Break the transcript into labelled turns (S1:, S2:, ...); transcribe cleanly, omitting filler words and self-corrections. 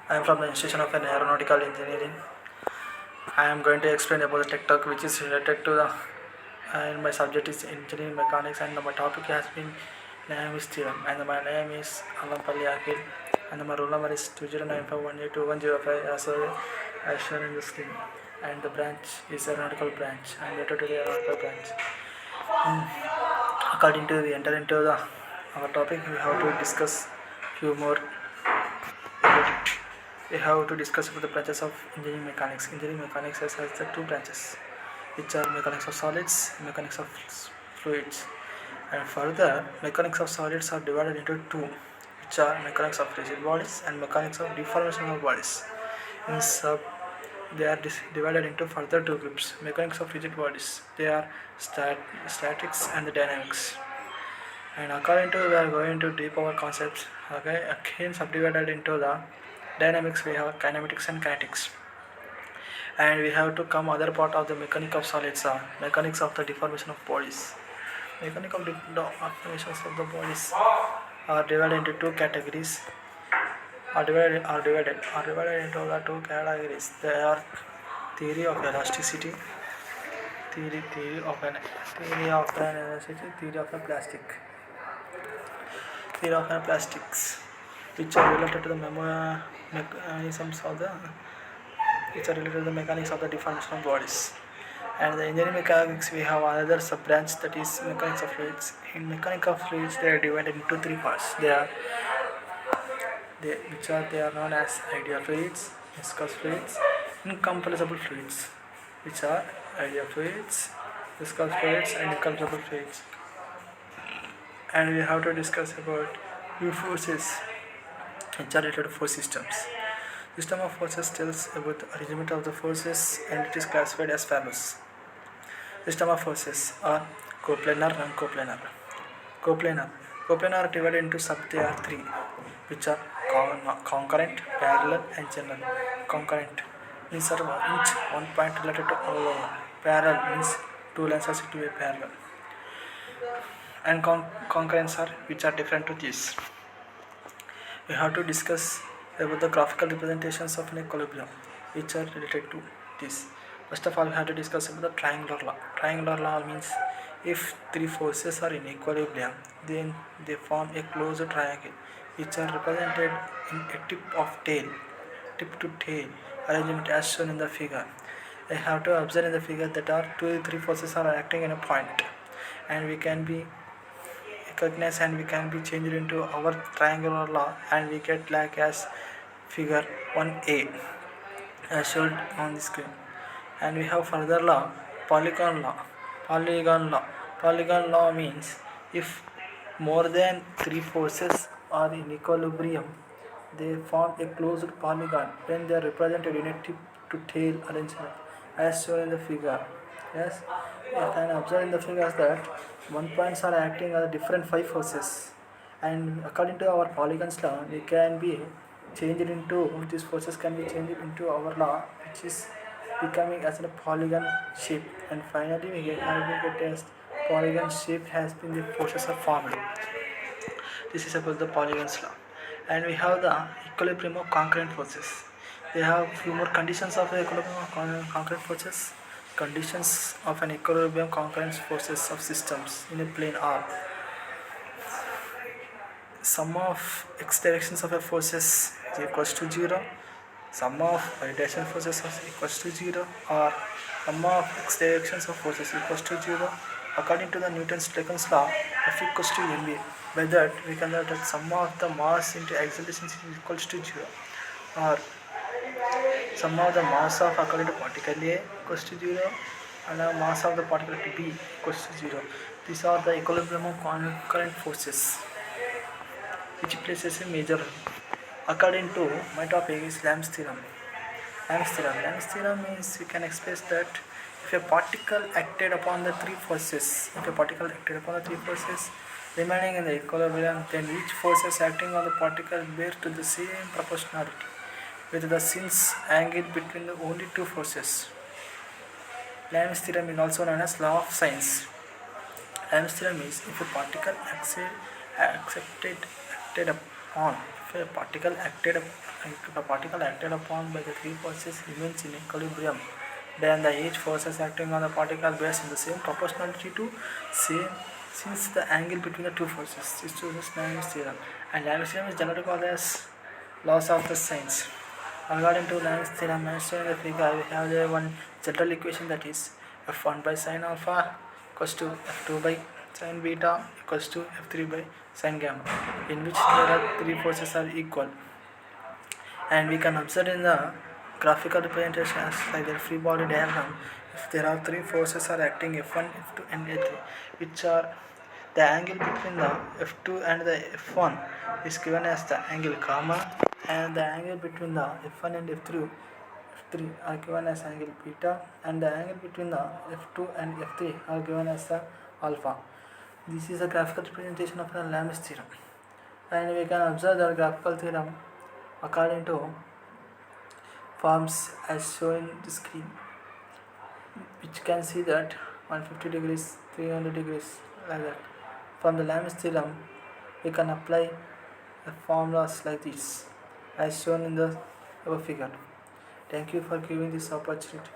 S1: I am from the Institution of Aeronautical Engineering. I am going to explain about the tech talk which is related to the and my subject is engineering mechanics and my topic has been Naomi's theorem and my name is Alampalli Akhil and my roll number is 209518210 as shown in the screen and the branch is aeronautical branch and related to the aeronautical branch. According to we enter into the our topic we have to discuss few more about it. We have to discuss about the branches of engineering mechanics. Engineering mechanics has the two branches, which are mechanics of solids, mechanics of fluids. And further, mechanics of solids are divided into two, which are mechanics of rigid bodies and mechanics of deformation of bodies. In sub, they are divided into further two groups. Mechanics of rigid bodies, they are statics and the dynamics. And according to we are going to deep our concepts. Okay, again subdivided into the dynamics we have kinematics and kinetics. And we have to come other part of the mechanics of solids, mechanics of the deformation of bodies. Mechanical deformations of the bodies are divided into two categories. Are divided into the two categories. They are theory of elasticity, theory of an elasticity, theory of a plastic, theory of plastics, which are related to the mechanisms of the which are related to the mechanics of the deformation of bodies. And the engineering mechanics we have another sub branch that is mechanics of fluids. In mechanics of fluids they are divided into three parts. They are known as ideal fluids, viscous fluids, incompressible fluids, which are ideal fluids, viscous fluids and incompressible fluids. And we have to discuss about few forces which are related to force systems. System of forces tells about the arrangement of the forces and it is classified as follows. System of forces are coplanar and non-coplanar. Coplanar. Coplanar are divided into sub they are three, which are concurrent, parallel and general. Concurrent means are one point related to another. Parallel means two lines are sit to a parallel. And concurrents are which are different to this. We have to discuss about the graphical representations of an equilibrium, which are related to this. First of all, we have to discuss about the triangular law. Triangular law means if three forces are in equilibrium, then they form a closed triangle, which are represented in a tip to tail arrangement as shown in the figure. I have to observe in the figure that are three forces are acting in a point, and we can be recognized and we can be changed into our triangular law, and we get like as figure 1a as shown on the screen. And we have further law, polygon law. Polygon law means if more than three forces are in equilibrium, they form a closed polygon when they are represented in a tip to tail arrangement as shown in the figure. Yes, you can observe in the figures that one points are acting as different five forces, and according to our polygons law, we can be changed into these forces can be changed into our law, which is becoming as a polygon shape, and finally we get as polygon shape has been the forces are formed. This is about the polygons law. And we have the equilibrium of concurrent forces. They have few more conditions of the equilibrium of concurrent forces. Conditions of an equilibrium concurrent forces of systems in a plane are sum of x directions of a forces is equals to 0, sum of y direction forces is equals to 0, or sum of x directions of forces equals to 0. According to the Newton's second law, F equals to ma. By that, we can know that sum of the mass into acceleration is equals to 0, or sum of the mass of according to particle A equals to 0, and the mass of the particle B equals to 0. These are the equilibrium of concurrent forces, which plays a major role. According to my topic is Lam's theorem. Lam's theorem means we can express that if a particle acted upon the three forces, remaining in the equilibrium, then each forces acting on the particle bear to the same proportionality with the sin's angle between the only two forces. Lam's theorem is also known as law of sines. Lam's theorem is if a particle acted upon, if if a particle acted upon by the three forces remains in equilibrium, then the each forces acting on the particle bears in the same proportionality to same since the angle between the two forces. This is Lami's theorem. And Lami's theorem is generally called as laws of the science. According to Lami's theorem mentioned in the figure, we have there one general equation, that is f1 by sin alpha equals to f2 by sin beta equals to f3 by sin gamma, in which there are three forces are equal. And we can observe in the graphical representation as like the free body diagram, if there are three forces are acting f1, f2 and f3, which are the angle between the f2 and the f1 is given as the angle gamma, and the angle between the f1 and f3 are given as angle beta, and the angle between the f2 and f3 are given as the alpha. This is a graphical representation of the Lami's theorem, and we can observe the graphical theorem according to forms as shown in the screen, which can see that 150 degrees, 300 degrees, like that. From the Lami's theorem, we can apply the formulas like this as shown in the above figure. Thank you for giving this opportunity.